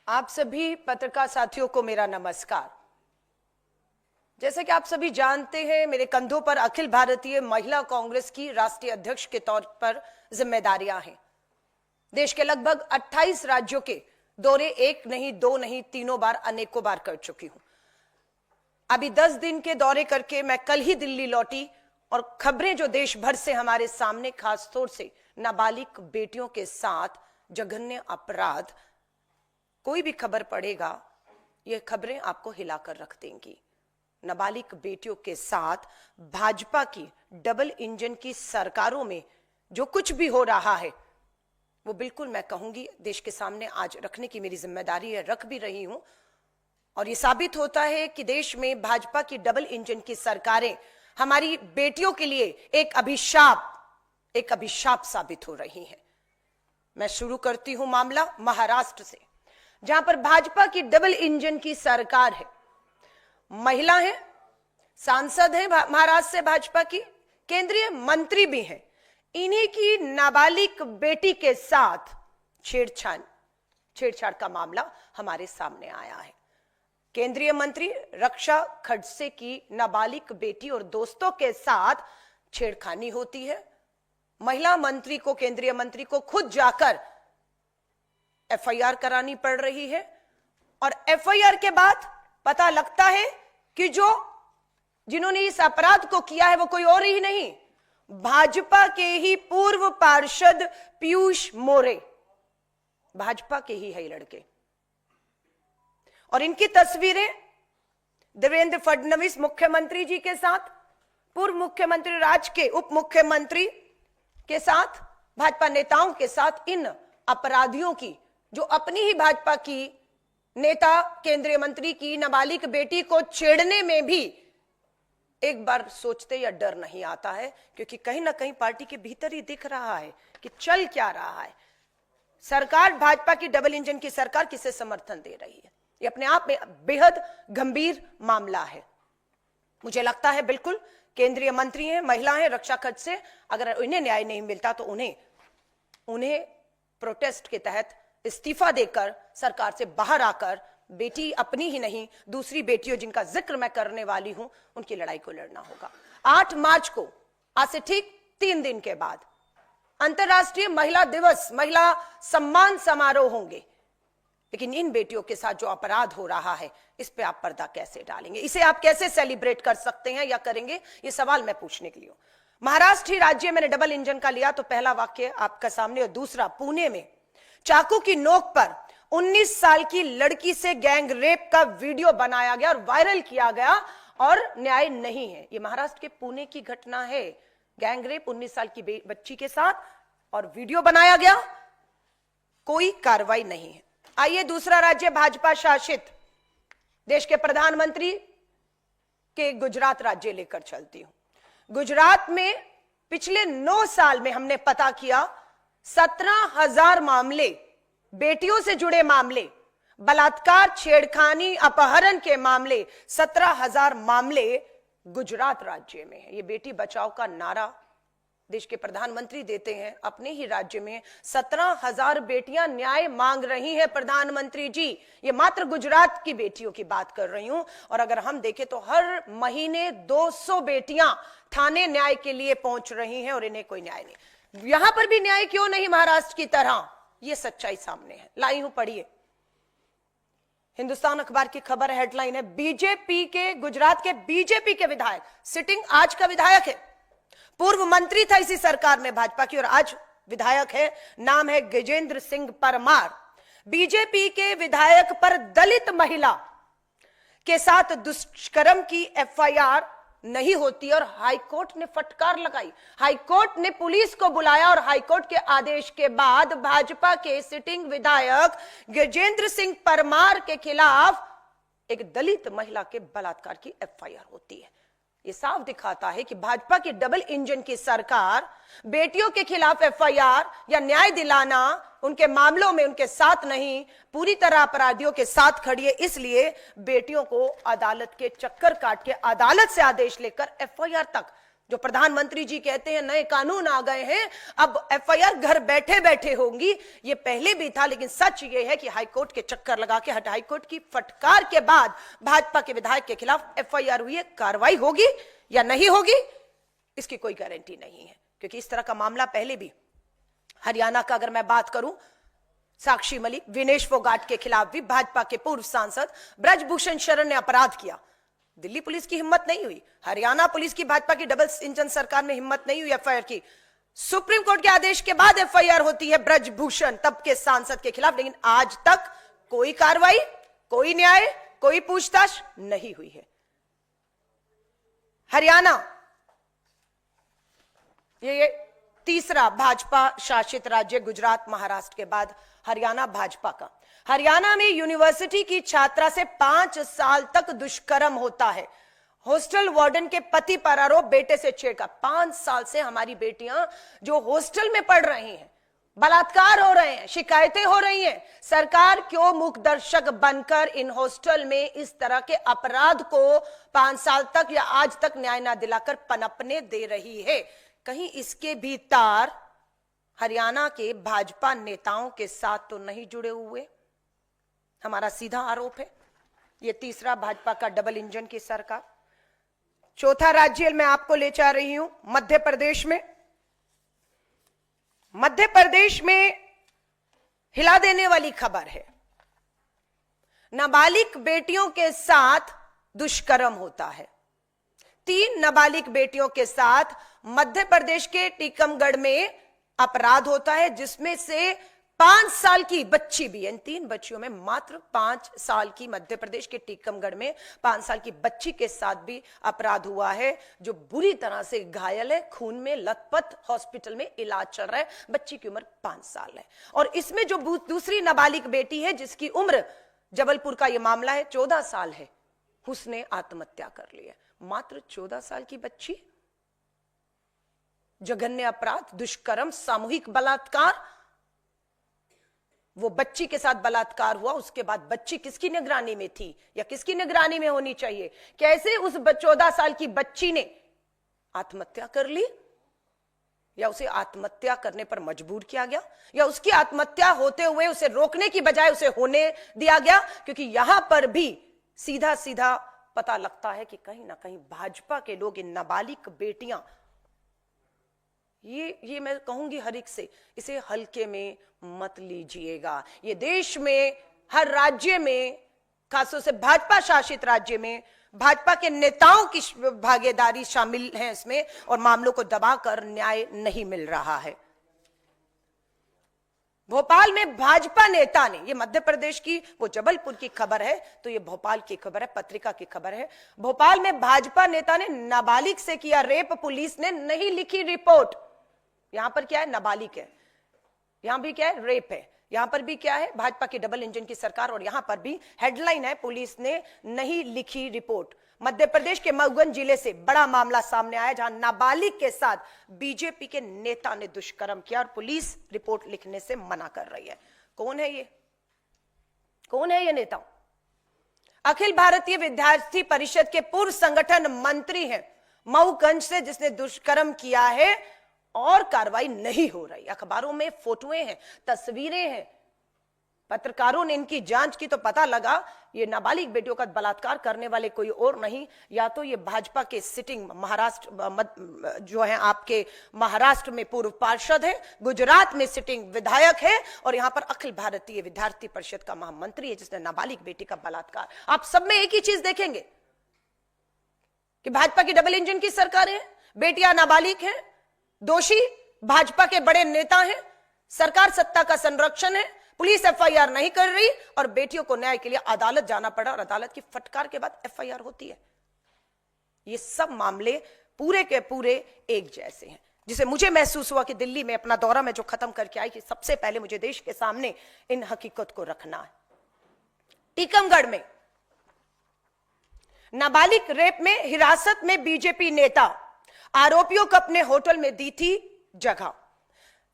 आप सभी पत्रकार साथियों को मेरा नमस्कार। जैसे कि आप सभी जानते हैं, मेरे कंधों पर अखिल भारतीय महिला कांग्रेस की राष्ट्रीय अध्यक्ष के तौर पर जिम्मेदारियां हैं। देश के लगभग 28 राज्यों के दौरे एक नहीं, दो नहीं, तीनों बार, अनेकों बार कर चुकी हूं। अभी 10 दिन के दौरे करके मैं कल ही दिल्ली लौटी और खबरें जो देश भर से हमारे सामने, खासतौर से नाबालिग बेटियों के साथ जघन्य अपराध, कोई भी खबर पड़ेगा ये खबरें आपको हिलाकर रख देंगी। नाबालिग बेटियों के साथ भाजपा की डबल इंजन की सरकारों में जो कुछ भी हो रहा है वो बिल्कुल मैं कहूंगी देश के सामने आज रखने की मेरी जिम्मेदारी है, रख भी रही हूं। और ये साबित होता है कि देश में भाजपा की डबल इंजन की सरकारें हमारी बेटियों के लिए एक अभिशाप साबित हो रही हैं। मैं शुरू करती हूं मामला महाराष्ट्र से, जहां पर भाजपा की डबल इंजन की सरकार है। महिला है, सांसद है महाराष्ट्र से भाजपा की, केंद्रीय मंत्री भी हैं। इन्हीं की नाबालिग बेटी के साथ छेड़छाड़ का मामला हमारे सामने आया है। केंद्रीय मंत्री रक्षा खड़से की नाबालिग बेटी और दोस्तों के साथ छेड़खानी होती है। महिला मंत्री को, केंद्रीय मंत्री को खुद जाकर एफआईआर करानी पड़ रही है। और एफआईआर के बाद पता लगता है कि जिन्होंने इस अपराध को किया है वो कोई और ही नहीं, भाजपा के ही पूर्व पार्षद पीयूष मोरे, भाजपा के ही है ये लड़के। और इनकी तस्वीरें देवेंद्र फडणवीस मुख्यमंत्री जी के साथ, पूर्व मुख्यमंत्री राज्य के उप मुख्यमंत्री के साथ, भाजपा नेताओं के साथ, इन अपराधियों की, जो अपनी ही भाजपा की नेता केंद्रीय मंत्री की नाबालिग बेटी को छेड़ने में भी एक बार सोचते या डर नहीं आता है, क्योंकि कहीं ना कहीं पार्टी के भीतर ही दिख रहा है कि चल क्या रहा है। सरकार, भाजपा की डबल इंजन की सरकार किसे समर्थन दे रही है, ये अपने आप में बेहद गंभीर मामला है। मुझे लगता है बिल्कुल केंद्रीय मंत्री हैं, महिला हैं, रक्षा खर्च से, अगर इन्हें न्याय नहीं मिलता तो उन्हें प्रोटेस्ट के तहत इस्तीफा देकर सरकार से बाहर आकर बेटी अपनी ही नहीं, दूसरी बेटियों जिनका जिक्र मैं करने वाली हूं, उनकी लड़ाई को लड़ना होगा। 8 मार्च को, आज से ठीक 3 दिन के बाद, अंतर्राष्ट्रीय महिला दिवस, महिला सम्मान समारोह होंगे। लेकिन इन बेटियों के साथ जो अपराध हो रहा है, इस पे आप पर्दा कैसे डालेंगे, इसे आप कैसे सेलिब्रेट कर सकते हैं या करेंगे, ये सवाल मैं पूछने के लिए हूं। महाराष्ट्र ही राज्य मैंने डबल इंजन का लिया तो पहला वाक्य आपका सामने, और दूसरा पुणे में चाकू की नोक पर 19 साल की लड़की से गैंग रेप का वीडियो बनाया गया और वायरल किया गया और न्याय नहीं है। यह महाराष्ट्र के पुणे की घटना है। गैंग रेप 19 साल की बच्ची के साथ और वीडियो बनाया गया, कोई कार्रवाई नहीं है। आइए दूसरा राज्य, भाजपा शासित देश के प्रधानमंत्री के गुजरात राज्य लेकर चलती हूं। गुजरात में पिछले 9 साल में हमने पता किया 17,000 मामले, बेटियों से जुड़े मामले, बलात्कार, छेड़खानी, अपहरण के मामले, 17,000 मामले गुजरात राज्य में है। ये बेटी बचाओ का नारा देश के प्रधानमंत्री देते हैं अपने ही राज्य में। 17,000 बेटियां न्याय मांग रही हैं प्रधानमंत्री जी। ये मात्र गुजरात की बेटियों की बात कर रही हूं। और अगर हम देखें तो हर महीने 200 बेटियां थाने न्याय के लिए पहुंच रही हैं और इन्हें कोई न्याय नहीं। यहां पर भी न्याय क्यों नहीं महाराष्ट्र की तरह, यह सच्चाई सामने है। लाई हूं, पढ़िए। हिंदुस्तान अखबार की खबर, हेडलाइन है, बीजेपी के, गुजरात के बीजेपी के विधायक, सिटिंग आज का विधायक है, पूर्व मंत्री था इसी सरकार में भाजपा की और आज विधायक है, नाम है गजेंद्र सिंह परमार। बीजेपी के विधायक पर दलित महिला के साथ दुष्कर्म की एफआईआर नहीं होती और हाईकोर्ट ने फटकार लगाई। हाईकोर्ट ने पुलिस को बुलाया और हाईकोर्ट के आदेश के बाद भाजपा के सिटिंग विधायक गजेंद्र सिंह परमार के खिलाफ एक दलित महिला के बलात्कार की एफआईआर होती है। ये साफ दिखाता है कि भाजपा की डबल इंजन की सरकार बेटियों के खिलाफ एफआईआर या न्याय दिलाना, उनके मामलों में उनके साथ नहीं, पूरी तरह अपराधियों के साथ खड़ी है। इसलिए बेटियों को अदालत के चक्कर काट के, अदालत से आदेश लेकर एफआईआर तक जो प्रधानमंत्री जी कहते हैं नए कानून आ गए हैं, अब एफआईआर घर बैठे बैठे होंगी, ये पहले भी था, लेकिन सच ये है कि हाईकोर्ट के चक्कर लगा के हाईकोर्ट की फटकार के बाद भाजपा के विधायक के खिलाफ एफआईआर हुई है। कार्रवाई होगी या नहीं होगी इसकी कोई गारंटी नहीं है, क्योंकि इस तरह का मामला पहले भी हरियाणा का अगर मैं बात करूं, साक्षी मलिक, विनेश फोगाट के खिलाफ भी भाजपा के पूर्व सांसद ब्रजभूषण शरण ने अपराध किया। दिल्ली पुलिस की हिम्मत नहीं हुई, हरियाणा पुलिस की, भाजपा की डबल इंजन सरकार में हिम्मत नहीं हुई एफआईआर की। सुप्रीम कोर्ट के आदेश के बाद एफआईआर होती है ब्रजभूषण तब के सांसद के खिलाफ, लेकिन आज तक कोई कार्रवाई, कोई न्याय, कोई पूछताछ नहीं हुई है। हरियाणा ये तीसरा भाजपा शासित राज्य गुजरात महाराष्ट्र के बाद हरियाणा भाजपा का। हरियाणा में यूनिवर्सिटी की छात्रा से 5 साल तक दुष्कर्म होता है। हॉस्टल वार्डन के पति पर आरोप, बेटे से छेड़छाड़। 5 साल से हमारी बेटियां जो हॉस्टल में पढ़ रही हैं, बलात्कार हो रहे हैं, शिकायतें हो रही हैं। सरकार क्यों मुखदर्शक बनकर इन हॉस्टल में इस तरह के अपराध को 5 साल तक या आज तक न्याय ना दिलाकर पनपने दे रही है? कहीं इसके भी तार हरियाणा के भाजपा नेताओं के साथ तो नहीं जुड़े हुए? हमारा सीधा आरोप है। यह तीसरा भाजपा का डबल इंजन की सरकार। चौथा राज्य मैं आपको ले जा रही हूं मध्य प्रदेश में। मध्य प्रदेश में हिला देने वाली खबर है। नाबालिग बेटियों के साथ दुष्कर्म होता है। 3 नाबालिग बेटियों के साथ मध्य प्रदेश के टीकमगढ़ में अपराध होता है, जिसमें से 5 साल की बच्ची भी है। इन 3 बच्चियों में मात्र 5 साल की, मध्य प्रदेश के टीकमगढ़ में 5 साल की बच्ची के साथ भी अपराध हुआ है, जो बुरी तरह से घायल है, खून में लथपथ, हॉस्पिटल में इलाज चल रहा है। बच्ची की उम्र 5 साल है। और इसमें जो दूसरी नाबालिग बेटी है, जिसकी उम्र, जबलपुर का यह मामला है, 14 साल है, उसने आत्महत्या कर ली है। मात्र 14 साल की बच्ची, जघन्य अपराध, दुष्कर्म, सामूहिक बलात्कार। वो बच्ची के साथ बलात्कार हुआ, उसके बाद बच्ची किसकी निगरानी में थी या किसकी निगरानी में होनी चाहिए? कैसे उस 14 साल की बच्ची ने आत्महत्या कर ली, या उसे आत्महत्या करने पर मजबूर किया गया, या उसकी आत्महत्या होते हुए उसे रोकने की बजाय उसे होने दिया गया? क्योंकि यहां पर भी सीधा सीधा पता लगता है कि कहीं ना कहीं भाजपा के लोग, इन नाबालिग बेटियां, ये मैं कहूंगी हर एक से, इसे हल्के में मत लीजिएगा। ये देश में हर राज्य में, खासतौर से भाजपा शासित राज्य में, भाजपा के नेताओं की भागीदारी शामिल है इसमें, और मामलों को दबाकर न्याय नहीं मिल रहा है। भोपाल में भाजपा नेता ने, ये मध्य प्रदेश की, वो जबलपुर की खबर है, तो ये भोपाल की खबर है, पत्रिका की खबर है। भोपाल में भाजपा नेता ने नाबालिग से किया रेप, पुलिस ने नहीं लिखी रिपोर्ट। यहां पर क्या है? नाबालिग है, यहां भी क्या है? रेप है। यहां पर भी क्या है? भाजपा की डबल इंजन की सरकार। और यहां पर भी हेडलाइन है, पुलिस ने नहीं लिखी रिपोर्ट। मध्य प्रदेश के मऊगंज जिले से बड़ा मामला सामने आया, जहां नाबालिग के साथ बीजेपी के नेता ने दुष्कर्म किया और पुलिस रिपोर्ट लिखने से मना कर रही है। कौन है ये? कौन है ये नेता? अखिल भारतीय विद्यार्थी परिषद के पूर्व संगठन मंत्री हैं मऊगंज से, जिसने दुष्कर्म किया है और कार्रवाई नहीं हो रही। अखबारों में फोटोएं हैं, तस्वीरें हैं, पत्रकारों ने इनकी जांच की तो पता लगा ये नाबालिग बेटियों का बलात्कार करने वाले कोई और नहीं, या तो ये भाजपा के सिटिंग महाराष्ट्र जो है आपके महाराष्ट्र में पूर्व पार्षद है, गुजरात में सिटिंग विधायक है, और यहां पर अखिल भारतीय विद्यार्थी परिषद का महामंत्री है, जिसने नाबालिग बेटी का बलात्कार। आप सब में एक ही चीज देखेंगे कि भाजपा की डबल इंजन की सरकार है, बेटियां नाबालिग हैं, दोषी भाजपा के बड़े नेता हैं, सरकार सत्ता का संरक्षण है, पुलिस एफआईआर नहीं कर रही, और बेटियों को न्याय के लिए अदालत जाना पड़ा, और अदालत की फटकार के बाद एफआईआर होती है। ये सब मामले पूरे के पूरे एक जैसे हैं, जिसे मुझे महसूस हुआ कि दिल्ली में अपना दौरा में जो खत्म करके आई कि सबसे पहले मुझे देश के सामने इन हकीकत को रखना है। टीकमगढ़ में नाबालिग रेप में हिरासत में बीजेपी नेता, आरोपियों को अपने होटल में दी थी जगह।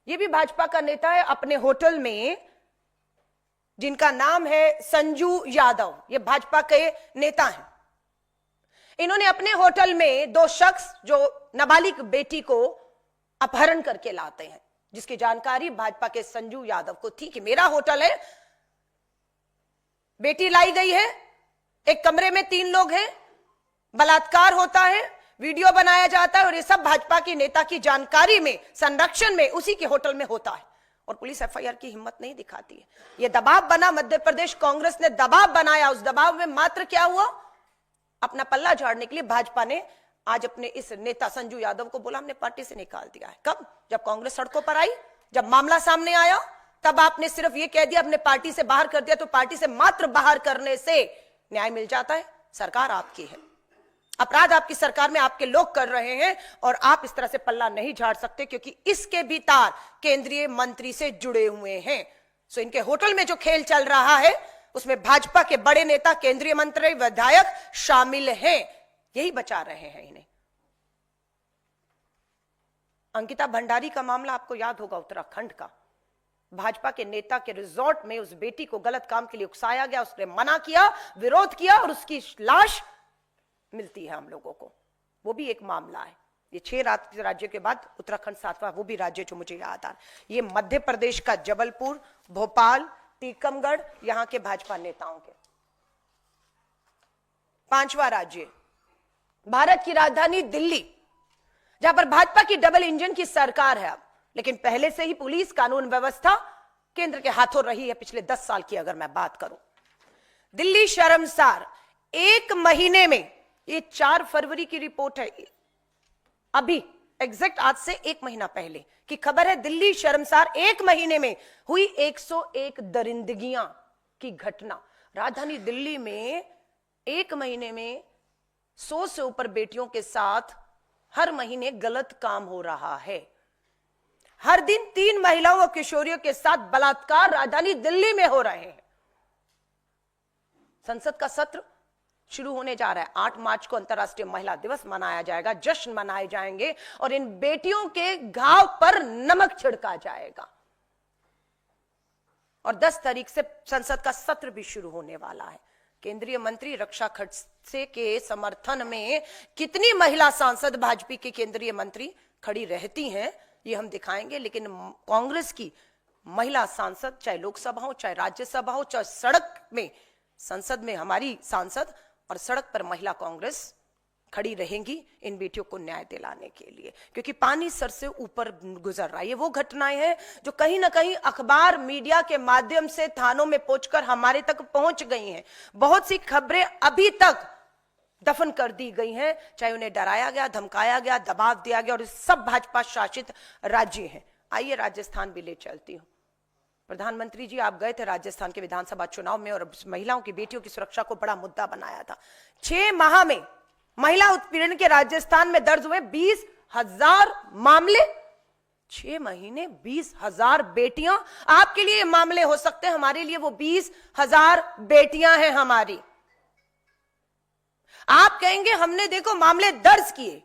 यह भी भाजपा का नेता है, अपने होटल में, जिनका नाम है संजू यादव, ये भाजपा के नेता हैं। इन्होंने अपने होटल में दो शख्स जो नाबालिग बेटी को अपहरण करके लाते हैं, जिसकी जानकारी भाजपा के संजू यादव को थी कि मेरा होटल है, बेटी लाई गई है, एक कमरे में 3 लोग हैं, बलात्कार होता है, वीडियो बनाया जाता है और ये सब भाजपा की नेता की जानकारी में, संरक्षण में, उसी के होटल में होता है और पुलिस एफआईआर की हिम्मत नहीं दिखाती है। यह दबाव बना, मध्य प्रदेश कांग्रेस ने दबाव बनाया। उस दबाव में मात्र क्या हुआ, अपना पल्ला झाड़ने के लिए भाजपा ने आज अपने इस नेता संजू यादव को बोला हमने पार्टी से निकाल दिया है। कब? जब कांग्रेस सड़कों पर आई, जब मामला सामने आया, तब आपने सिर्फ ये कह दिया अपने पार्टी से बाहर कर दिया। तो पार्टी से मात्र बाहर करने से न्याय मिल जाता है? सरकार आपकी है, अपराध आपकी सरकार में आपके लोग कर रहे हैं और आप इस तरह से पल्ला नहीं झाड़ सकते, क्योंकि इसके भी तार केंद्रीय मंत्री से जुड़े हुए हैं। सो इनके होटल में जो खेल चल रहा है उसमें भाजपा के बड़े नेता, केंद्रीय मंत्री, विधायक शामिल हैं। यही बचा रहे हैं इन्हें। अंकिता भंडारी का मामला आपको याद होगा, उत्तराखंड का। भाजपा के नेता के रिजॉर्ट में उस बेटी को गलत काम के लिए उकसाया गया, उसने मना किया, विरोध किया और उसकी लाश मिलती है हम लोगों को। वो भी एक मामला है। ये 6 राज्यों के बाद उत्तराखंड 7वां वो भी राज्य जो मुझे याद आ रहा। ये मध्य प्रदेश का जबलपुर, भोपाल, टीकमगढ़, यहां के भाजपा नेताओं के। 5वां राज्य भारत की राजधानी दिल्ली, जहां पर भाजपा की डबल इंजन की सरकार है अब, लेकिन पहले से ही पुलिस, कानून व्यवस्था केंद्र के हाथों रही है। पिछले 10 साल की अगर मैं बात करूं, दिल्ली शर्मसार, 1 महीने में, ये 4 फरवरी की रिपोर्ट है, अभी एग्जैक्ट आज से 1 महीना पहले की खबर है। दिल्ली शर्मसार 1 महीने में हुई 101 दरिंदगियां की घटना। राजधानी दिल्ली में 1 महीने में 100 से ऊपर बेटियों के साथ हर महीने गलत काम हो रहा है। हर दिन 3 महिलाओं और किशोरियों के साथ बलात्कार राजधानी दिल्ली में हो रहे हैं। संसद का सत्र शुरू होने जा रहा है। 8 मार्च को अंतर्राष्ट्रीय महिला दिवस मनाया जाएगा, जश्न मनाए जाएंगे और इन बेटियों के घाव पर नमक छिड़का जाएगा। और 10 तारीख से संसद का सत्र भी शुरू होने वाला है। केंद्रीय मंत्री रक्षा खड़से के समर्थन में कितनी महिला सांसद भाजपा की केंद्रीय मंत्री खड़ी रहती हैं, ये हम दिखाएंगे। लेकिन कांग्रेस की महिला सांसद, चाहे लोकसभा हो, चाहे राज्यसभा हो, चाहे सड़क में, संसद में हमारी सांसद और सड़क पर महिला कांग्रेस खड़ी रहेंगी इन बेटियों को न्याय दिलाने के लिए, क्योंकि पानी सर से ऊपर गुजर रहा है। ये वो घटनाएं हैं जो कहीं ना कहीं अखबार, मीडिया के माध्यम से थानों में पहुंचकर हमारे तक पहुंच गई हैं। बहुत सी खबरें अभी तक दफन कर दी गई हैं, चाहे उन्हें डराया गया, धमकाया गया, दबाव दिया गया, और ये सब भाजपा शासित राज्य हैं। आइए राजस्थान भी ले चलती हूं। प्रधानमंत्री जी, आप गए थे राजस्थान के विधानसभा चुनाव में और महिलाओं की, बेटियों की सुरक्षा को बड़ा मुद्दा बनाया था। 6 माह में महिला उत्पीड़न के राजस्थान में दर्ज हुए 20,000 मामले। 6 महीने 20,000 बेटियां। आपके लिए मामले हो सकते हैं, हमारे लिए वो 20,000 बेटियां हैं हमारी। आप कहेंगे हमने देखो मामले दर्ज किए,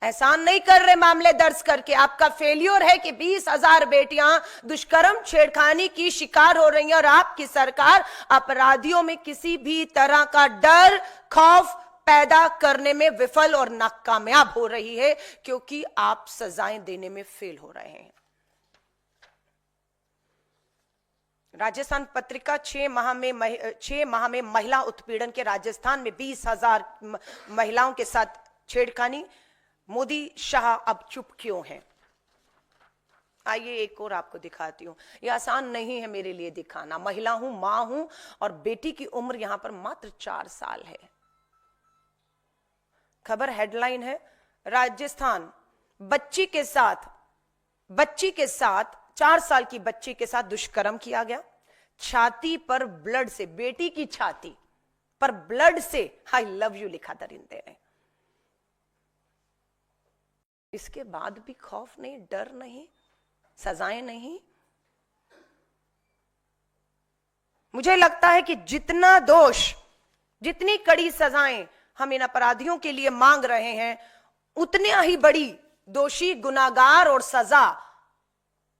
एहसान नहीं कर रहे मामले दर्ज करके। आपका फेलियर है कि 20,000 बेटियां दुष्कर्म, छेड़खानी की शिकार हो रही हैं और आपकी सरकार अपराधियों में किसी भी तरह का डर, खौफ पैदा करने में विफल और नाकामयाब हो रही है, क्योंकि आप सजाएं देने में फेल हो रहे हैं। राजस्थान पत्रिका 6 माह में महिला उत्पीड़न के राजस्थान में 20,000 महिलाओं के साथ छेड़खानी। मोदी शाह अब चुप क्यों हैं? आइए एक और आपको दिखाती हूं। यह आसान नहीं है मेरे लिए दिखाना। महिला हूं, मां हूं और बेटी की उम्र यहां पर मात्र 4 साल है। खबर हेडलाइन है, राजस्थान बच्ची के साथ 4 साल की बच्ची के साथ दुष्कर्म किया गया। छाती पर ब्लड से, बेटी की छाती पर ब्लड से आई लव यू लिखा दरिंदे ने। इसके बाद भी खौफ नहीं, डर नहीं, सजाएं नहीं। मुझे लगता है कि जितना दोष, जितनी कड़ी सजाएं हम इन अपराधियों के लिए मांग रहे हैं, उतने ही बड़ी दोषी, गुनाहगार और सजा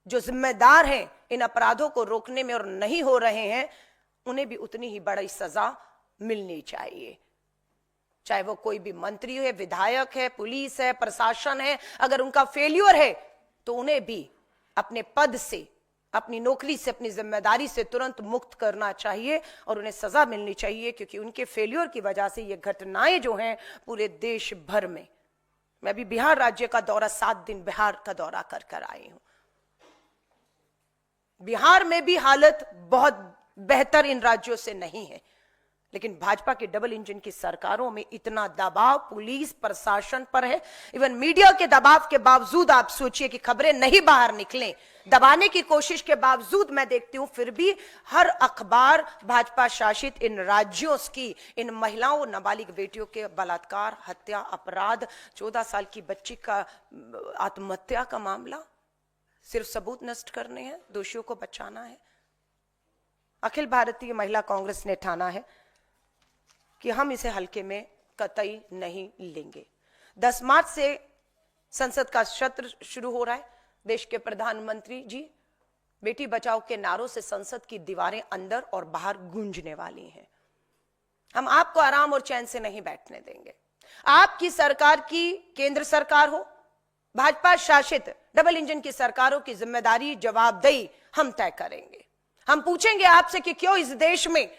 जो जिम्मेदार हैं इन अपराधों को रोकने में और नहीं हो रहे हैं, उन्हें भी उतनी ही बड़ी सजा मिलनी चाहिए। चाहे वो कोई भी मंत्री है, विधायक है, पुलिस है, प्रशासन है, अगर उनका फेल्यूर है तो उन्हें भी अपने पद से, अपनी नौकरी से, अपनी जिम्मेदारी से तुरंत मुक्त करना चाहिए और उन्हें सजा मिलनी चाहिए, क्योंकि उनके फेल्यूर की वजह से ये घटनाएं जो हैं पूरे देश भर में। मैं भी बिहार राज्य का दौरा 7 दिन बिहार का दौरा कर आई हूं। बिहार में भी हालत बहुत बेहतर इन राज्यों से नहीं है, लेकिन भाजपा की डबल इंजन की सरकारों में इतना दबाव पुलिस प्रशासन पर है, इवन मीडिया के दबाव के बावजूद आप सोचिए कि खबरें नहीं बाहर निकलें, दबाने की कोशिश के बावजूद मैं देखती हूं फिर भी हर अखबार भाजपा शासित इन राज्यों की इन महिलाओं, नाबालिग बेटियों के बलात्कार, हत्या, अपराध, 14 साल की बच्ची का आत्महत्या का मामला, सिर्फ सबूत नष्ट करने हैं, दोषियों को बचाना है। अखिल भारतीय महिला कांग्रेस ने ठाना है कि हम इसे हल्के में कतई नहीं लेंगे। 10 मार्च से संसद का सत्र शुरू हो रहा है। देश के प्रधानमंत्री जी बेटी बचाओ के नारों से संसद की दीवारें अंदर और बाहर गूंजने वाली हैं। हम आपको आराम और चैन से नहीं बैठने देंगे। आपकी सरकार की केंद्र सरकार हो, भाजपा शासित डबल इंजन की सरकारों की जिम्मेदारी, जवाबदेही हम तय करेंगे। हम पूछेंगे आपसे कि क्यों इस देश में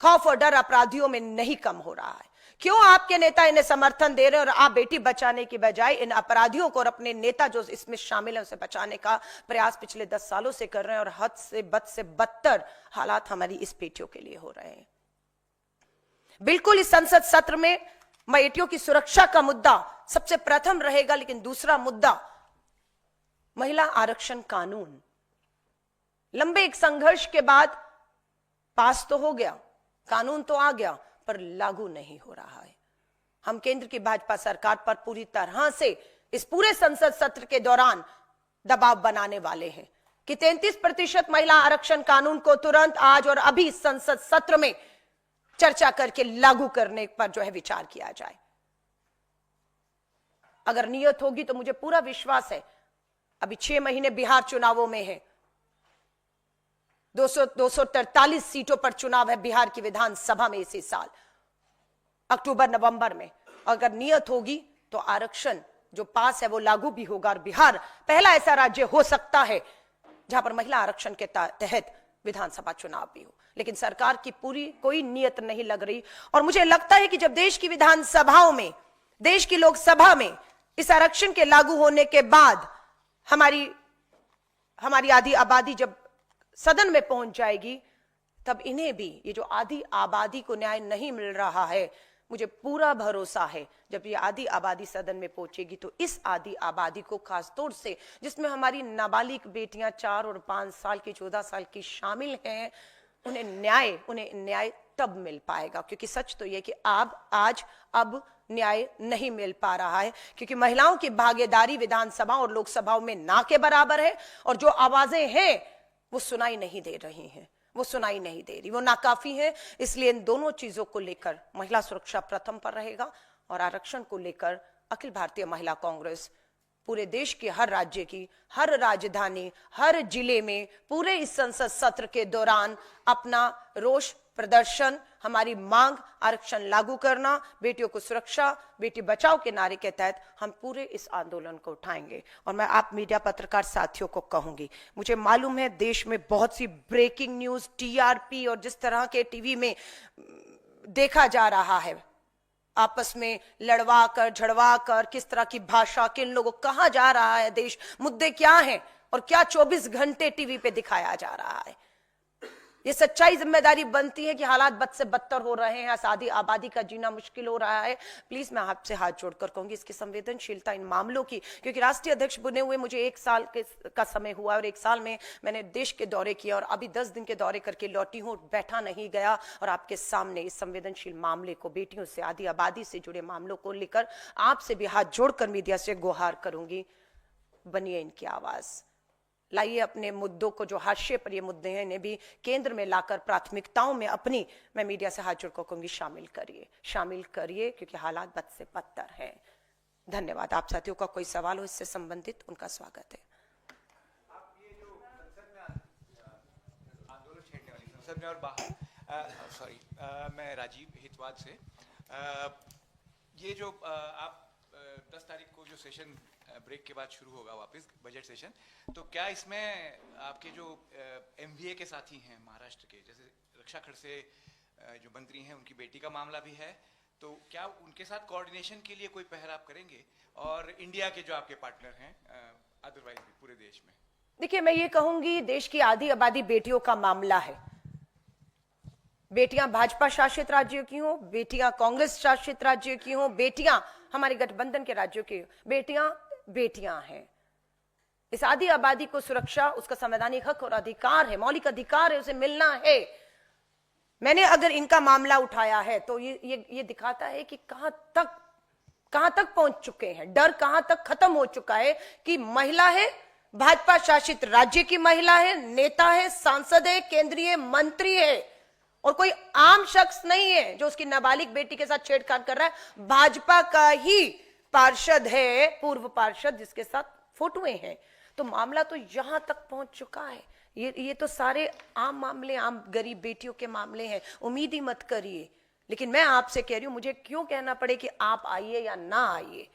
खौफ और डर अपराधियों में नहीं कम हो रहा है, क्यों आपके नेता इन्हें समर्थन दे रहे हैं और आप बेटी बचाने की बजाय इन अपराधियों को और अपने नेता जो इसमें शामिल है उसे बचाने का प्रयास पिछले 10 सालों से कर रहे हैं, और हद से बदतर हालात हमारी इस बेटियों के लिए हो रहे हैं। बिल्कुल इस संसद सत्र में बेटियों की सुरक्षा का मुद्दा सबसे प्रथम रहेगा, लेकिन दूसरा मुद्दा महिला आरक्षण कानून। लंबे एक संघर्ष के बाद पास तो हो गया, कानून तो आ गया, पर लागू नहीं हो रहा है। हम केंद्र की भाजपा सरकार पर पूरी तरह से इस पूरे संसद सत्र के दौरान दबाव बनाने वाले हैं कि 33% महिला आरक्षण कानून को तुरंत आज और अभी संसद सत्र में चर्चा करके लागू करने पर जो है विचार किया जाए। अगर नियत होगी तो मुझे पूरा विश्वास है, अभी 6 महीने बिहार चुनावों में है, 243 सीटों पर चुनाव है बिहार की विधानसभा में इसी साल अक्टूबर नवंबर में। अगर नियत होगी तो आरक्षण जो पास है वो लागू भी होगा, और बिहार पहला ऐसा राज्य हो सकता है जहां पर महिला आरक्षण के तहत विधानसभा चुनाव भी हो। लेकिन सरकार की पूरी कोई नियत नहीं लग रही, और मुझे लगता है कि जब देश की विधानसभाओं में, देश की लोकसभा में इस आरक्षण के लागू होने के बाद हमारी आधी आबादी जब सदन में पहुंच जाएगी, तब इन्हें भी ये जो आधी आबादी को न्याय नहीं मिल रहा है, मुझे पूरा भरोसा है जब ये आधी आबादी सदन में पहुंचेगी तो इस आधी आबादी को खासतौर से जिसमें हमारी नाबालिग बेटियां 4 और 5 साल की, 14 साल की शामिल हैं, उन्हें न्याय तब मिल पाएगा। क्योंकि सच तो यह कि अब न्याय नहीं मिल पा रहा है, क्योंकि महिलाओं की भागीदारी विधानसभा और लोकसभाओं में ना के बराबर है, और जो आवाजें हैं वो सुनाई नहीं दे रही हैं, वो नाकाफी है। इसलिए इन दोनों चीजों को लेकर महिला सुरक्षा प्रथम पर रहेगा, और आरक्षण को लेकर अखिल भारतीय महिला कांग्रेस पूरे देश के हर राज्य की, हर राजधानी, हर जिले में पूरे इस संसद सत्र के दौरान अपना रोष प्रदर्शन, हमारी मांग आरक्षण लागू करना, बेटियों को सुरक्षा, बेटी बचाओ के नारे के तहत हम पूरे इस आंदोलन को उठाएंगे। और मैं आप मीडिया पत्रकार साथियों को कहूंगी, मुझे मालूम है देश में बहुत सी ब्रेकिंग न्यूज, टीआरपी और जिस तरह के टीवी में देखा जा रहा है, आपस में लड़वा कर झड़वा कर किस तरह की भाषा, किन लोगों कहां जा रहा है देश, मुद्दे क्या हैं और क्या 24 घंटे टीवी पे दिखाया जा रहा है। ये सच्चाई जिम्मेदारी बनती है कि हालात बद से बदतर हो रहे हैं, आधी आबादी का जीना मुश्किल हो रहा है। प्लीज मैं आपसे हाथ जोड़कर कहूंगी इसकी संवेदनशीलता इन मामलों की, क्योंकि राष्ट्रीय अध्यक्ष बने हुए मुझे 1 साल का समय हुआ, और 1 साल में मैंने देश के दौरे किया और अभी 10 दिन के दौरे करके लौटी हूं, बैठा नहीं गया। और आपके सामने इस संवेदनशील मामले को, बेटियों से, आधी आबादी से जुड़े मामलों को लेकर आपसे भी हाथ जोड़कर मीडिया से गुहार करूंगी, बनिए इनकी आवाज, लाइए अपने मुद्दों को, जो हाशिए पर ये मुद्दे हैं, इन्हें भी केंद्र में लाकर प्राथमिकताओं में अपनी, मैं मीडिया से हाथ जोड़कर कहूंगी, शामिल करिए, क्योंकि हालात बद से बदतर हैं। धन्यवाद। आप साथियों का कोई सवाल हो इससे संबंधित, उनका स्वागत है। आप ये जो संसद में आंदोलन छेड़ने वाली, संसद में और बाहर, मैं राजीव हितवाद से, ये जो आप 10 तारीख को जो सेशन ब्रेक के बाद शुरू होगा वापस बजट सेशन, तो क्या इसमें आपके जो एमवीए के साथी हैं महाराष्ट्र के, जैसे रक्षा खड़से जो मंत्री हैं उनकी बेटी का मामला भी है, तो क्या उनके साथ कोऑर्डिनेशन के लिए कोई पहल आप करेंगे? और इंडिया के जो आपके पार्टनर हैं अदरवाइज भी पूरे देश में? देखिए, मैं ये कहूंगी, देश की आधी आबादी बेटियों का मामला है। बेटियां भाजपा शासित राज्यों की हों, बेटियां कांग्रेस शासित राज्यों की हों, बेटियां हमारे गठबंधन के राज्यों की, बेटियां बेटियां हैं। इस आधी आबादी को सुरक्षा उसका संवैधानिक हक और अधिकार है, मौलिक अधिकार है, उसे मिलना है। मैंने अगर इनका मामला उठाया है तो ये दिखाता है कि कहां तक पहुंच चुके हैं, डर कहां तक खत्म हो चुका है कि महिला है, भाजपा शासित राज्य की महिला है, नेता है, सांसद है, केंद्रीय मंत्री है, और कोई आम शख्स नहीं है जो उसकी नाबालिग बेटी के साथ छेड़छाड़ कर रहा है। भाजपा का ही पार्षद है, पूर्व पार्षद, जिसके साथ फोटोएं हैं। तो मामला तो यहां तक पहुंच चुका है। ये तो सारे आम मामले, आम गरीब बेटियों के मामले हैं। उम्मीद ही मत करिए। लेकिन मैं आपसे कह रही हूं, मुझे क्यों कहना पड़े कि आप आइए या ना आइए।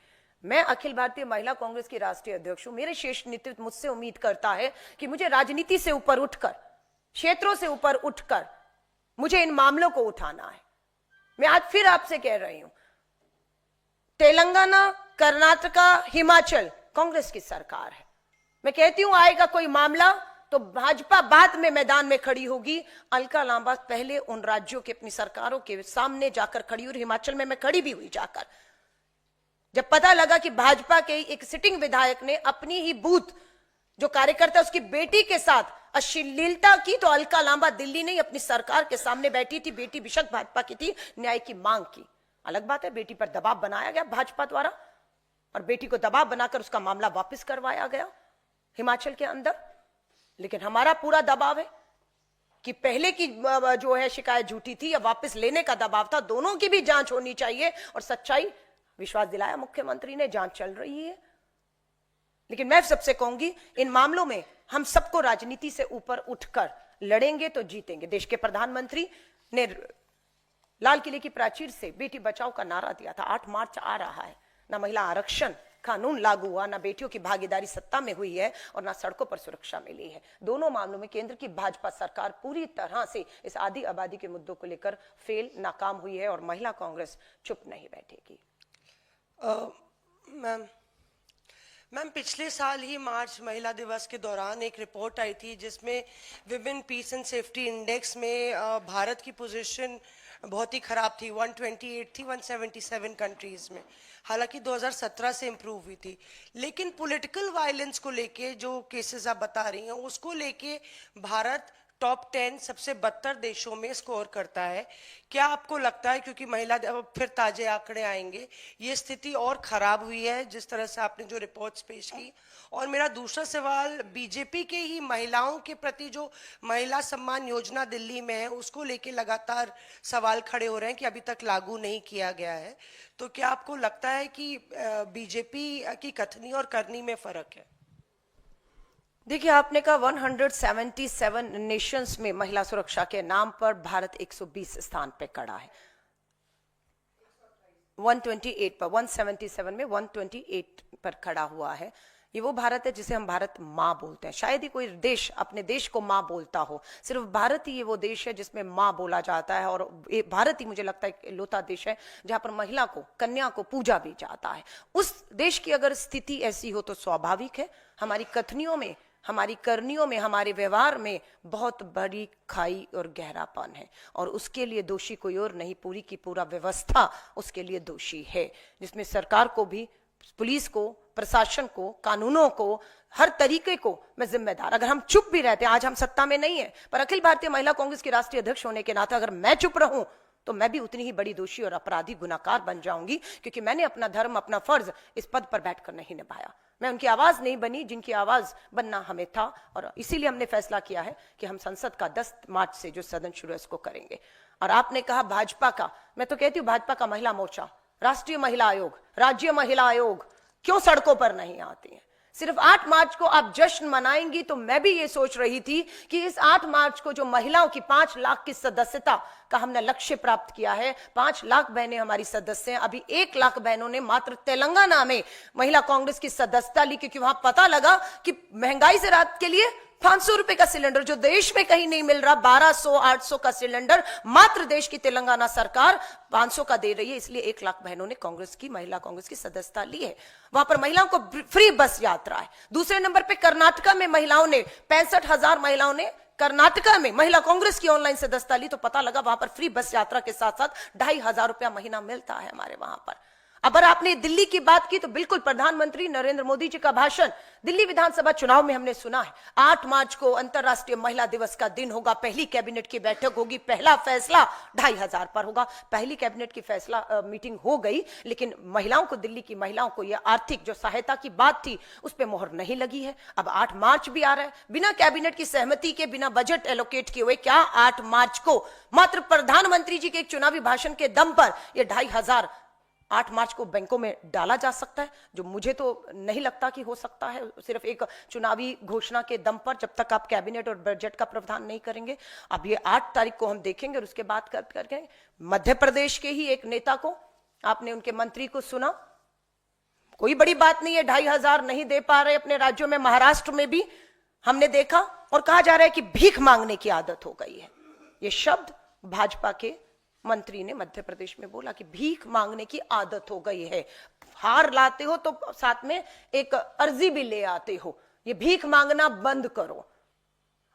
मैं अखिल भारतीय महिला कांग्रेस की राष्ट्रीय अध्यक्ष हूं। मेरे शीर्ष नेतृत्व मुझसे उम्मीद करता है कि मुझे राजनीति से ऊपर उठकर, क्षेत्रों से ऊपर उठकर मुझे इन मामलों को उठाना है। मैं आज फिर आपसे कह रही हूं, तेलंगाना, कर्नाटका, हिमाचल कांग्रेस की सरकार है। मैं कहती हूं, आएगा कोई मामला तो भाजपा बाद में मैदान में खड़ी होगी। अलका लांबा पहले उन राज्यों के, अपनी सरकारों के सामने जाकर खड़ी हुई। हिमाचल में मैं खड़ी भी हुई जाकर, जब पता लगा कि भाजपा के एक सिटिंग विधायक ने अपनी ही बूथ जो कार्यकर्ता उसकी बेटी के साथ अश्लीलता की, तो अलका लांबा दिल्ली नहीं अपनी सरकार के सामने बैठी थी। बेटी बेशक भाजपा की थी, न्याय की मांग की। अलग बात है, बेटी पर दबाव बनाया गया भाजपा द्वारा, और बेटी को दबाव बनाकर उसका मामला वापस करवाया गया हिमाचल के अंदर। लेकिन हमारा पूरा दबाव है कि पहले की जो है शिकायत झूठी थी या वापस लेने का दबाव था। दोनों की भी जांच होनी चाहिए, और सच्चाई, विश्वास दिलाया मुख्यमंत्री ने, जांच चल रही है। लेकिन मैं सबसे कहूंगी, इन मामलों में हम सबको राजनीति से ऊपर उठकर लड़ेंगे तो जीतेंगे। देश के प्रधानमंत्री ने लाल किले की प्राचीर से बेटी बचाओ का नारा दिया था। 8 मार्च आ रहा है, ना महिला आरक्षण कानून लागू हुआ, ना बेटियों की भागीदारी सत्ता में हुई है, और ना सड़कों पर सुरक्षा मिली है। दोनों मामलों में केंद्र की भाजपा सरकार पूरी तरह से इस आधी आबादी के मुद्दों को लेकर फेल, नाकाम हुई है, और महिला कांग्रेस चुप नहीं बैठेगी। मैम, पिछले साल ही मार्च महिला दिवस के दौरान एक रिपोर्ट आई थी जिसमें women peace and safety index में भारत की पोजीशन बहुत ही खराब थी। 128 थी 177 कंट्रीज में। हालांकि 2017 से इम्प्रूव हुई थी। लेकिन पॉलिटिकल वायलेंस को लेके जो केसेस आप बता रही हैं, उसको लेके भारत टॉप 10 सबसे बदतर देशों में स्कोर करता है। क्या आपको लगता है, क्योंकि महिला, फिर ताजे आंकड़े आएंगे, ये स्थिति और खराब हुई है जिस तरह से आपने जो रिपोर्ट्स पेश की? और मेरा दूसरा सवाल, बीजेपी के ही महिलाओं के प्रति जो महिला सम्मान योजना दिल्ली में है, उसको लेके लगातार सवाल खड़े हो रहे हैं कि अभी तक लागू नहीं किया गया है। तो क्या आपको लगता है कि बीजेपी की कथनी और करनी में फर्क है? देखिए, आपने कहा 177 नेशंस में महिला सुरक्षा के नाम पर भारत 120 स्थान पे खड़ा है। 128 पर, 177 में 128 पर खड़ा हुआ है। ये वो भारत है जिसे हम भारत माँ बोलते हैं। शायद ही कोई देश अपने देश को माँ बोलता हो, सिर्फ भारत ही ये वो देश है जिसमें माँ बोला जाता है। और भारत ही मुझे लगता है इकलौता देश है जहां पर महिला को, कन्या को पूजा भी जाता है। उस देश की अगर स्थिति ऐसी हो तो स्वाभाविक है हमारी कथनियों में, हमारी करनियों में, हमारे व्यवहार में बहुत बड़ी खाई और गहरापन है। और उसके लिए दोषी कोई और नहीं, पूरी की पूरा व्यवस्था उसके लिए दोषी है, जिसमें सरकार को भी, पुलिस को, प्रशासन को, कानूनों को, हर तरीके को मैं जिम्मेदार। अगर हम चुप भी रहते हैं, आज हम सत्ता में नहीं है, पर अखिल भारतीय महिला कांग्रेस की राष्ट्रीय अध्यक्ष होने के नाते अगर मैं चुप रहूं तो मैं भी उतनी ही बड़ी दोषी और अपराधी, गुनाहगार बन जाऊंगी, क्योंकि मैंने अपना धर्म, अपना फर्ज इस पद पर बैठकर नहीं निभाया। मैं उनकी आवाज नहीं बनी जिनकी आवाज बनना हमें था। और इसीलिए हमने फैसला किया है कि हम संसद का 10 मार्च से जो सदन शुरू है इसको करेंगे। और आपने कहा भाजपा का, मैं तो कहती हूँ भाजपा का महिला मोर्चा, राष्ट्रीय महिला आयोग, राज्य महिला आयोग क्यों सड़कों पर नहीं आती है? सिर्फ 8 मार्च को आप जश्न मनाएंगी, तो मैं भी ये सोच रही थी कि इस 8 मार्च को जो महिलाओं की 5 लाख की सदस्यता का हमने लक्ष्य प्राप्त किया है, 5 लाख बहनें हमारी सदस्य हैं। अभी 1 लाख बहनों ने मात्र तेलंगाना में महिला कांग्रेस की सदस्यता ली, क्योंकि वहां पता लगा कि महंगाई से राहत के लिए 500 रुपए का सिलेंडर जो देश में कहीं नहीं मिल रहा, 1200-800 का सिलेंडर मात्र देश की तेलंगाना सरकार 500 का दे रही है। इसलिए 1 लाख बहनों ने कांग्रेस की, महिला कांग्रेस की सदस्यता ली है। वहां पर महिलाओं को फ्री बस यात्रा है। दूसरे नंबर पे कर्नाटका में महिलाओं ने 65,000 महिलाओं ने कर्नाटका में महिला कांग्रेस की ऑनलाइन सदस्यता ली, तो पता लगा वहां पर फ्री बस यात्रा के साथ साथ 2,500 रुपया महीना मिलता है हमारे वहां पर। अगर आपने दिल्ली की बात की तो बिल्कुल प्रधानमंत्री नरेंद्र मोदी जी का भाषण दिल्ली विधानसभा चुनाव में हमने सुना है। 8 मार्च को अंतर्राष्ट्रीय महिला दिवस का दिन होगा, पहली कैबिनेट की बैठक होगी, पहला फैसला 2,500 पर होगा। पहली कैबिनेट की फैसला मीटिंग हो गई, लेकिन महिलाओं को, दिल्ली की महिलाओं को यह आर्थिक जो सहायता की बात थी उस पर मोहर नहीं लगी है। अब 8 मार्च भी आ रहा है, बिना कैबिनेट की सहमति के, बिना बजट एलोकेट किए हुए, क्या 8 मार्च को मात्र प्रधानमंत्री जी के एक चुनावी भाषण के दम पर यह 2,500 8 मार्च को बैंकों में डाला जा सकता है? जो मुझे तो नहीं लगता कि हो सकता है, सिर्फ एक चुनावी घोषणा के दम पर, जब तक आप कैबिनेट और बजट का प्रावधान नहीं करेंगे। अब ये 8 तारीख को हम देखेंगे और उसके बाद करके मध्य प्रदेश के ही एक नेता को, आपने उनके मंत्री को सुना, कोई बड़ी बात नहीं है, 2,500 नहीं दे पा रहे अपने राज्यों में। महाराष्ट्र में भी हमने देखा और कहा जा रहा है कि भीख मांगने की आदत हो गई है। ये शब्द भाजपा के मंत्री ने मध्य प्रदेश में बोला कि भीख मांगने की आदत हो गई है। हार लाते हो तो साथ में एक अर्जी भी ले आते हो, ये भीख मांगना बंद करो।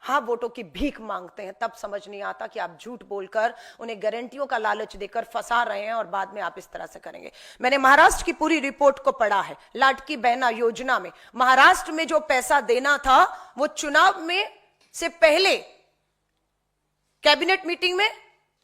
हाँ, वोटों की भीख मांगते हैं, तब समझ नहीं आता कि आप झूठ बोलकर उन्हें गारंटियों का लालच देकर फंसा रहे हैं और बाद में आप इस तरह से करेंगे। मैंने महाराष्ट्र की पूरी रिपोर्ट को पढ़ा है। लाडकी बहना योजना में महाराष्ट्र में जो पैसा देना था वो चुनाव में से पहले कैबिनेट मीटिंग में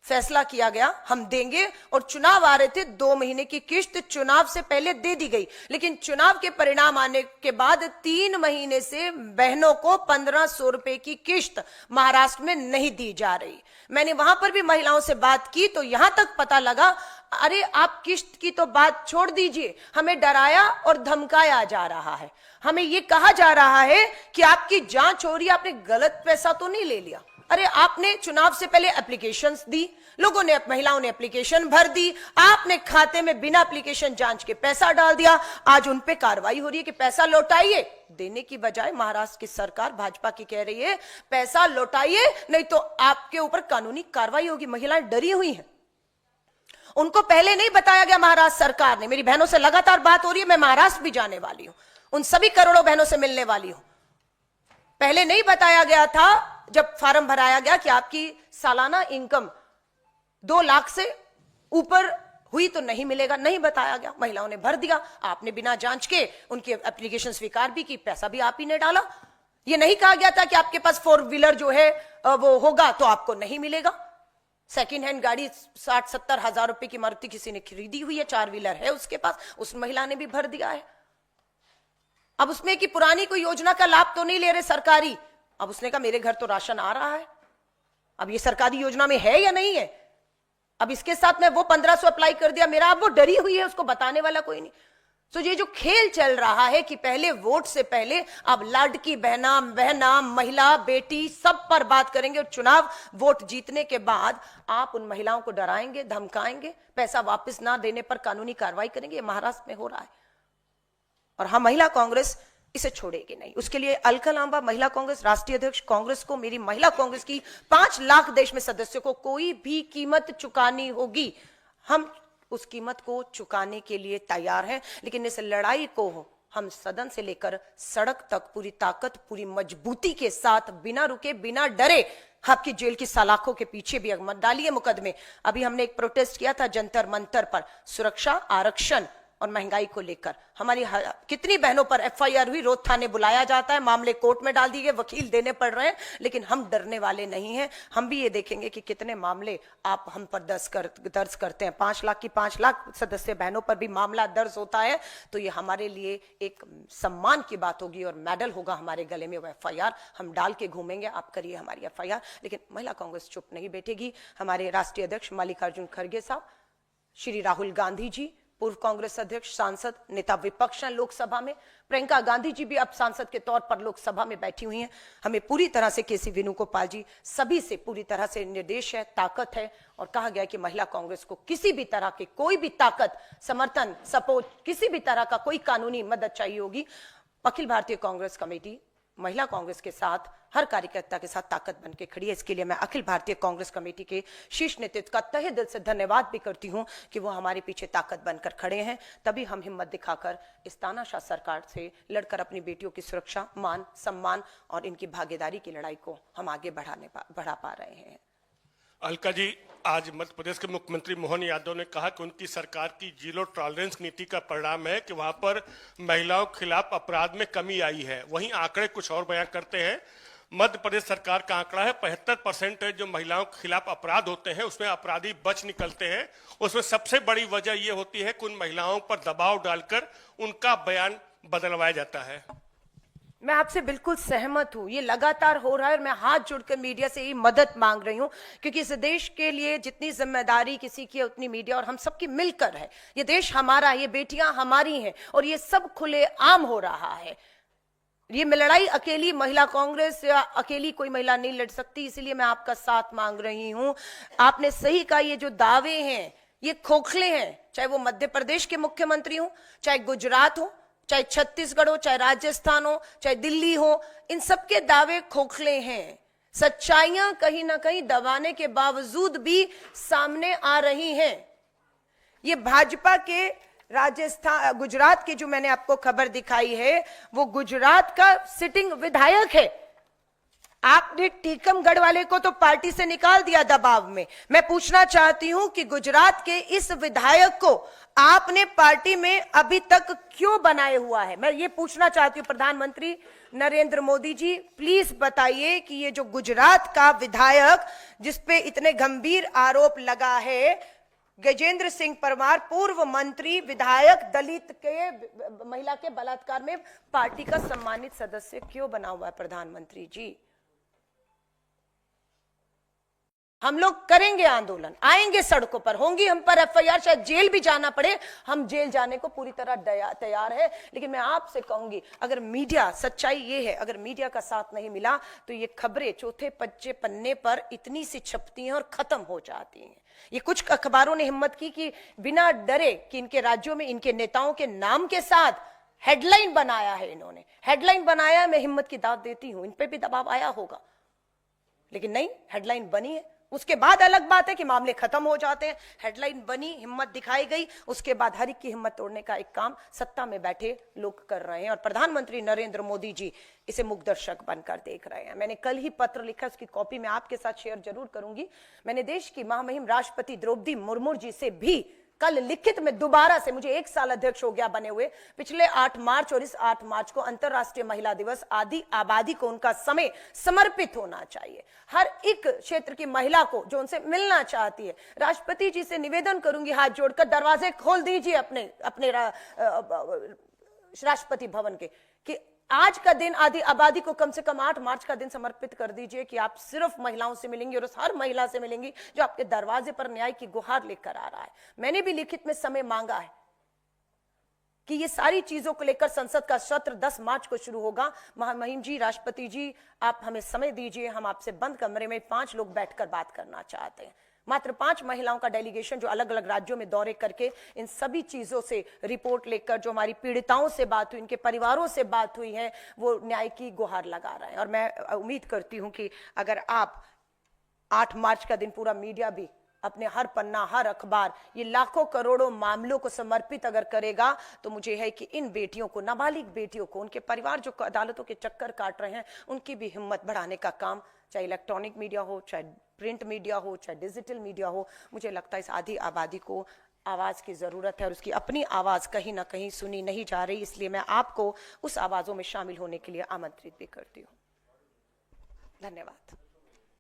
फैसला किया गया, हम देंगे, और चुनाव आ रहे थे, 2 महीने की किश्त चुनाव से पहले दे दी गई। लेकिन चुनाव के परिणाम आने के बाद 3 महीने से बहनों को 1,500 रुपए की किश्त महाराष्ट्र में नहीं दी जा रही। मैंने वहां पर भी महिलाओं से बात की तो यहां तक पता लगा, अरे आप किश्त की तो बात छोड़ दीजिए, हमें डराया और धमकाया जा रहा है। हमें यह कहा जा रहा है कि आपकी जांच हो रही है, आपने गलत पैसा तो नहीं ले लिया। अरे आपने चुनाव से पहले एप्लीकेशंस दी, लोगों ने, महिलाओं ने एप्लीकेशन भर दी, आपने खाते में बिना एप्लीकेशन जांच के पैसा डाल दिया। आज उन पे कार्रवाई हो रही है कि पैसा लौटाइए। देने की बजाय महाराष्ट्र की सरकार भाजपा की कह रही है पैसा लौटाइए, नहीं तो आपके ऊपर कानूनी कार्रवाई होगी। महिलाएं डरी हुई हैं, उनको पहले नहीं बताया गया महाराष्ट्र सरकार ने। मेरी बहनों से लगातार बात हो रही है, मैं महाराष्ट्र भी जाने वाली हूं, उन सभी करोड़ों बहनों से मिलने वाली हूं। पहले नहीं बताया गया था जब फॉर्म भराया गया कि आपकी सालाना इनकम 2 लाख से ऊपर हुई तो नहीं मिलेगा, नहीं बताया गया। महिलाओं ने भर दिया, आपने बिना जांच के उनकी एप्लीकेशन स्वीकार भी की, पैसा भी आप ही ने डाला। ये नहीं कहा गया था कि आपके पास 4 व्हीलर जो है वो होगा तो आपको नहीं मिलेगा। सेकेंड हैंड गाड़ी 60-70 हजार रुपए की मारुति किसी ने खरीदी हुई है, 4 व्हीलर है उसके पास, उस महिला ने भी भर दिया है। अब उसमें कि पुरानी कोई योजना का लाभ तो नहीं ले रहे सरकारी, अब उसने कहा मेरे घर तो राशन आ रहा है। अब ये सरकारी योजना में है या नहीं है? अब इसके साथ मैं वो 1,500 अप्लाई कर दिया मेरा, अब वो डरी हुई है, उसको बताने वाला कोई नहीं। तो ये जो खेल चल रहा है कि पहले वोट से पहले अब लाडकी बहना, महिला, बेटी सब पर बात करेंगे, और चुनाव वोट जीतने के बाद आप उन महिलाओं को डराएंगे, धमकाएंगे, पैसा वापस ना देने पर कानूनी कार्रवाई करेंगे। ये महाराष्ट्र में हो रहा है और हाँ, महिला कांग्रेस इसे छोड़ेगी नहीं। उसके लिए अलका लांबा, महिला कांग्रेस राष्ट्रीय अध्यक्ष, कांग्रेस को, मेरी महिला कांग्रेस की 5 लाख देश में सदस्यों को कोई भी कीमत चुकानी होगी, हम उस कीमत को चुकाने के लिए तैयार हैं। लेकिन इस लड़ाई को हम सदन से लेकर सड़क तक पूरी ताकत, पूरी मजबूती के साथ, बिना रुके, बिना डरे, आपकी जेल की सलाखों के पीछे भी मत डालिए मुकदमे। अभी हमने एक प्रोटेस्ट किया था जंतर मंतर पर, सुरक्षा, आरक्षण और महंगाई को लेकर। हमारी कितनी बहनों पर एफआईआर हुई, रोज थाने बुलाया जाता है, मामले कोर्ट में डाल दिए गए, वकील देने पड़ रहे हैं, लेकिन हम डरने वाले नहीं हैं। हम भी ये देखेंगे कि कितने मामले आप हम पर दर्ज करते हैं। 5 लाख की 5 लाख सदस्य बहनों पर भी मामला दर्ज होता है, तो ये हमारे लिए एक सम्मान की बात होगी और मेडल होगा हमारे गले में। वो एफआईआर हम डाल के घूमेंगे, आप करिए हमारी एफआईआर। लेकिन महिला कांग्रेस चुप नहीं बैठेगी। हमारे राष्ट्रीय अध्यक्ष मल्लिकार्जुन खड़गे साहब, श्री राहुल गांधी जी, पूर्व कांग्रेस अध्यक्ष, सांसद, नेता विपक्ष हैं लोकसभा में। प्रियंका गांधी जी भी अब सांसद के तौर पर लोकसभा में बैठी हुई हैं। हमें पूरी तरह से केसी वेणुगोपाल जी सभी से पूरी तरह से निर्देश है, ताकत है, और कहा गया कि महिला कांग्रेस को किसी भी तरह के कोई भी ताकत, समर्थन, सपोर्ट, किसी भी तरह का कोई कानूनी मदद चाहिए होगी, अखिल भारतीय कांग्रेस कमेटी महिला कांग्रेस के साथ, हर कार्यकर्ता के साथ ताकत बन के खड़ी है। इसके लिए मैं अखिल भारतीय कांग्रेस कमेटी के शीर्ष नेतृत्व का तहे दिल से धन्यवाद भी करती हूं कि वो हमारे पीछे ताकत बनकर खड़े हैं। तभी हम हिम्मत दिखाकर इस तानाशाह सरकार से लड़कर अपनी बेटियों की सुरक्षा, मान, सम्मान और इनकी भागीदारी की लड़ाई को हम आगे बढ़ा पा रहे हैं। अलका जी, आज मध्य प्रदेश के मुख्यमंत्री मोहन यादव ने कहा कि उनकी सरकार की जीरो टॉलरेंस नीति का परिणाम है कि वहां पर महिलाओं के खिलाफ अपराध में कमी आई है। वहीं आंकड़े कुछ और बयां करते हैं। मध्य प्रदेश सरकार का आंकड़ा है 75% जो महिलाओं के खिलाफ अपराध होते हैं उसमें अपराधी बच निकलते हैं। उसमें सबसे बड़ी वजह यह होती है कि उन महिलाओं पर दबाव डालकर उनका बयान बदलवाया जाता है। मैं आपसे बिल्कुल सहमत हूं, ये लगातार हो रहा है और मैं हाथ जोड़कर मीडिया से ये मदद मांग रही हूं, क्योंकि इस देश के लिए जितनी जिम्मेदारी किसी की है उतनी मीडिया और हम सबकी मिलकर है। ये देश हमारा है, ये बेटियां हमारी हैं और ये सब खुले आम हो रहा है। ये लड़ाई अकेली महिला कांग्रेस या अकेली कोई महिला नहीं लड़ सकती, इसलिए मैं आपका साथ मांग रही हूं। आपने सही कहा, ये जो दावे हैं ये खोखले हैं, चाहे वो मध्य प्रदेश के मुख्यमंत्री हो, चाहे गुजरात हो, चाहे छत्तीसगढ़ हो, चाहे राजस्थान हो, चाहे दिल्ली हो, इन सबके दावे खोखले हैं। सच्चाइयां कहीं ना कहीं दबाने के बावजूद भी सामने आ रही हैं। ये भाजपा के राजस्थान, गुजरात की जो मैंने आपको खबर दिखाई है, वो गुजरात का सिटिंग विधायक है। आपने टीकमगढ़ वाले को तो पार्टी से निकाल दिया दबाव में। मैं पूछना चाहती हूं कि गुजरात के इस विधायक को आपने पार्टी में अभी तक क्यों बनाए हुआ है? मैं ये पूछना चाहती हूं प्रधानमंत्री नरेंद्र मोदी जी, प्लीज बताइए कि ये जो गुजरात का विधायक जिसपे इतने गंभीर आरोप लगा है, गजेंद्र सिंह परमार, पूर्व मंत्री, विधायक, दलित के महिला के बलात्कार में पार्टी का सम्मानित सदस्य क्यों बना हुआ है? प्रधानमंत्री जी, हम लोग करेंगे आंदोलन, आएंगे सड़कों पर, होंगी हम पर एफआईआर, शायद जेल भी जाना पड़े, हम जेल जाने को पूरी तरह तैयार है। लेकिन मैं आपसे कहूंगी, अगर मीडिया, सच्चाई ये है, अगर मीडिया का साथ नहीं मिला तो ये खबरें चौथे पच्चे पन्ने पर इतनी सी छपती हैं और खत्म हो जाती हैं। ये कुछ अखबारों ने हिम्मत की कि बिना डरे कि इनके राज्यों में इनके नेताओं के नाम के साथ हेडलाइन बनाया है, इन्होंने हेडलाइन बनाया, मैं हिम्मत की दाद देती हूं, इन पे भी दबाव आया होगा, लेकिन नहीं, हेडलाइन बनी है। उसके बाद अलग बात है कि मामले खत्म हो जाते हैं। हेडलाइन बनी, हिम्मत दिखाई गई, उसके बाद हर एक की हिम्मत तोड़ने का एक काम सत्ता में बैठे लोग कर रहे हैं और प्रधानमंत्री नरेंद्र मोदी जी इसे मूक दर्शक बनकर देख रहे हैं। मैंने कल ही पत्र लिखा, उसकी कॉपी मैं आपके साथ शेयर जरूर करूंगी। मैंने देश की महामहिम राष्ट्रपति द्रौपदी मुर्मू जी से भी कल लिखित में दोबारा से, मुझे 1 साल अध्यक्ष हो गया बने हुए, पिछले 8 मार्च और इस 8 मार्च को अंतर्राष्ट्रीय महिला दिवस, आदि आबादी को उनका समय समर्पित होना चाहिए। हर एक क्षेत्र की महिला को जो उनसे मिलना चाहती है, राष्ट्रपति जी से निवेदन करूंगी हाथ जोड़कर, दरवाजे खोल दीजिए अपने राष्ट्रपति भवन के, कि आज का दिन आदि आबादी को कम से कम 8 मार्च का दिन समर्पित कर दीजिए कि आप सिर्फ महिलाओं से मिलेंगी और उस हर महिला से मिलेंगी जो आपके दरवाजे पर न्याय की गुहार लेकर आ रहा है। मैंने भी लिखित में समय मांगा है कि ये सारी चीजों को लेकर संसद का सत्र 10 मार्च को शुरू होगा। महामहिम जी, राष्ट्रपति जी, आप हमें समय दीजिए, हम आपसे बंद कमरे में 5 लोग बैठकर बात करना चाहते हैं। मात्र 5 महिलाओं का डेलीगेशन जो अलग अलग राज्यों में दौरे करके इन सभी चीजों से रिपोर्ट लेकर, जो हमारी पीड़िताओं से बात हुई, इनके परिवारों से बात हुई है, वो न्याय की गुहार लगा रहे हैं। और मैं उम्मीद करती हूं कि अगर आप 8 मार्च का दिन पूरा मीडिया भी अपने हर पन्ना, हर अखबार ये लाखों करोड़ों मामलों को समर्पित अगर करेगा, तो मुझे है कि इन बेटियों को, नाबालिग बेटियों को, उनके परिवार जो अदालतों के चक्कर काट रहे हैं, उनकी भी हिम्मत बढ़ाने का काम, चाहे इलेक्ट्रॉनिक मीडिया हो, चाहे प्रिंट मीडिया हो, चाहे डिजिटल मीडिया हो, मुझे लगता है इस आधी आबादी को आवाज की जरूरत है और उसकी अपनी आवाज कहीं ना कहीं सुनी नहीं जा रही। इसलिए मैं आपको उस आवाजों में शामिल होने के लिए आमंत्रित भी करती हूँ। धन्यवाद।